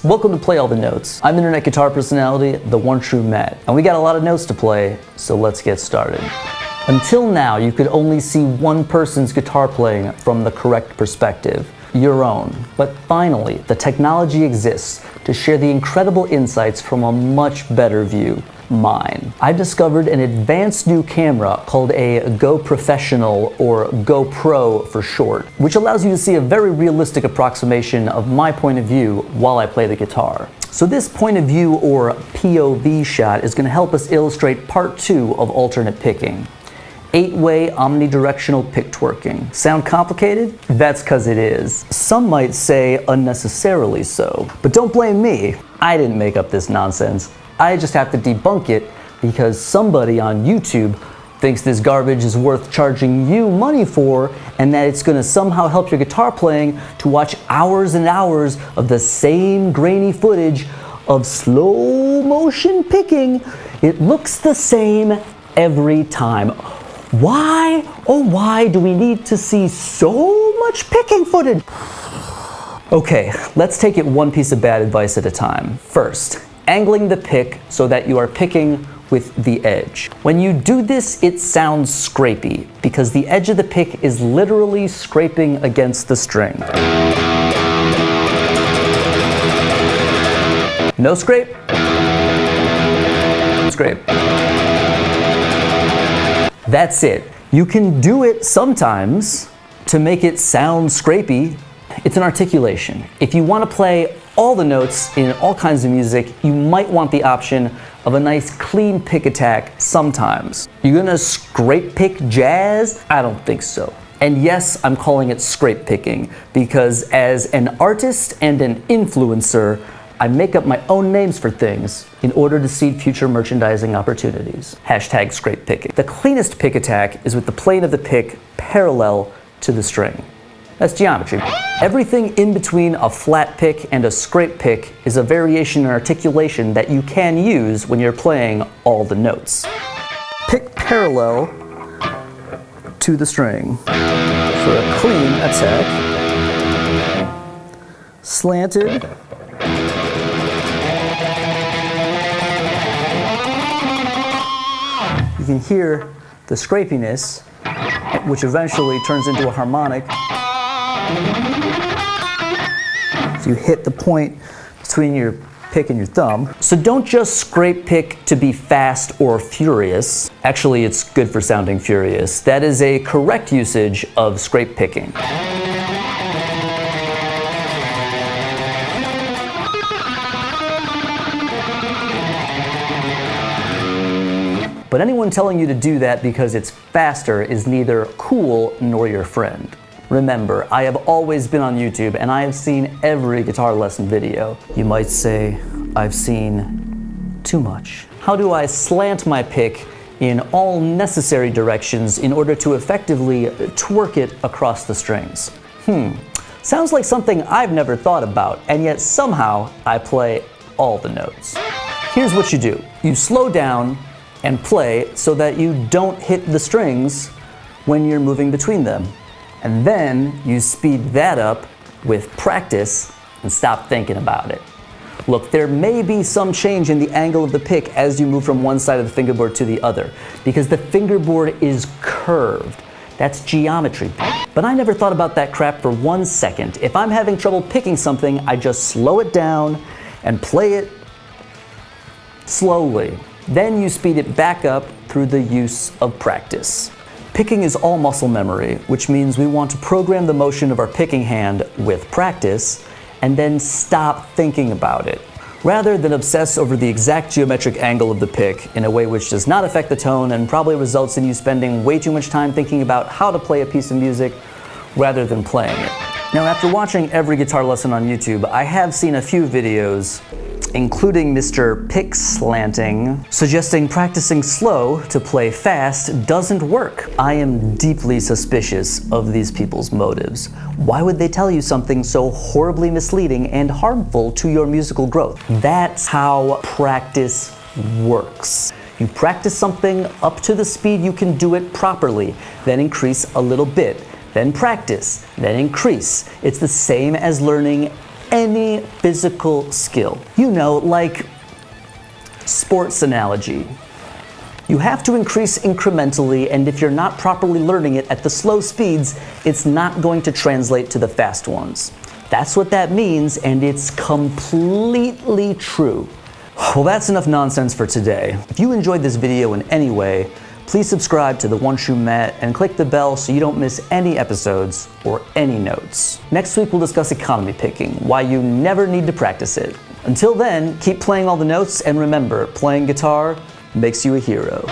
Welcome to Play All the Notes. I'm internet guitar personality, the one true Matt, and we got a lot of notes to play, so let's get started. Until now, you could only see one person's guitar playing from the correct perspective, your own. But finally, the technology exists to share the incredible insights from a much better view, mine. I've discovered an advanced new camera called a GoProfessional, or GoPro for short, which allows you to see a very realistic approximation of my point of view while I play the guitar. So this point of view, or POV shot, is going to help us illustrate part 2 of alternate picking. 8-way omnidirectional pick twerking. Sound complicated? That's because it is. Some might say unnecessarily so. But don't blame me. I didn't make up this nonsense. I just have to debunk it because somebody on YouTube thinks this garbage is worth charging you money for, and that it's going to somehow help your guitar playing to watch hours and hours of the same grainy footage of slow motion picking. It looks the same every time. Why, oh why do we need to see so much picking footage? Okay, let's take it one piece of bad advice at a time. First, angling the pick so that you are picking with the edge. When you do this, it sounds scrapey because the edge of the pick is literally scraping against the string. No scrape? Scrape. That's it. You can do it sometimes to make it sound scrapey. It's an articulation. If you want to play all the notes in all kinds of music, you might want the option of a nice clean pick attack sometimes. You're gonna scrape pick jazz? I don't think so. And yes, I'm calling it scrape picking because as an artist and an influencer, I make up my own names for things in order to seed future merchandising opportunities. Hashtag scrape picking. The cleanest pick attack is with the plane of the pick parallel to the string. That's geometry. Everything in between a flat pick and a scrape pick is a variation in articulation that you can use when you're playing all the notes. Pick parallel to the string for a clean attack. Slanted. You can hear the scrapiness, which eventually turns into a harmonic. So you hit the point between your pick and your thumb. So don't just scrape pick to be fast or furious. Actually, it's good for sounding furious. That is a correct usage of scrape picking. But anyone telling you to do that because it's faster is neither cool nor your friend. Remember, I have always been on YouTube and I have seen every guitar lesson video. You might say, I've seen too much. How do I slant my pick in all necessary directions in order to effectively twerk it across the strings? Sounds like something I've never thought about, and yet somehow I play all the notes. Here's what you do. You slow down and play so that you don't hit the strings when you're moving between them. And then you speed that up with practice and stop thinking about it. Look, there may be some change in the angle of the pick as you move from one side of the fingerboard to the other, because the fingerboard is curved. That's geometry. But I never thought about that crap for 1 second. If I'm having trouble picking something, I just slow it down and play it slowly. Then you speed it back up through the use of practice. Picking is all muscle memory, which means we want to program the motion of our picking hand with practice and then stop thinking about it, rather than obsess over the exact geometric angle of the pick in a way which does not affect the tone and probably results in you spending way too much time thinking about how to play a piece of music rather than playing it. Now, after watching every guitar lesson on YouTube, I have seen a few videos, including Mr. Pick Slanting, suggesting practicing slow to play fast doesn't work. I am deeply suspicious of these people's motives. Why would they tell you something so horribly misleading and harmful to your musical growth? That's how practice works. You practice something up to the speed you can do it properly, then increase a little bit, then practice, then increase. It's the same as learning any physical skill. You know, like sports analogy. You have to increase incrementally, and if you're not properly learning it at the slow speeds, it's not going to translate to the fast ones. That's what that means, and it's completely true. Well, that's enough nonsense for today. If you enjoyed this video in any way, please subscribe to The One True Matt and click the bell so you don't miss any episodes or any notes. Next week we'll discuss economy picking, why you never need to practice it. Until then, keep playing all the notes, and remember, playing guitar makes you a hero.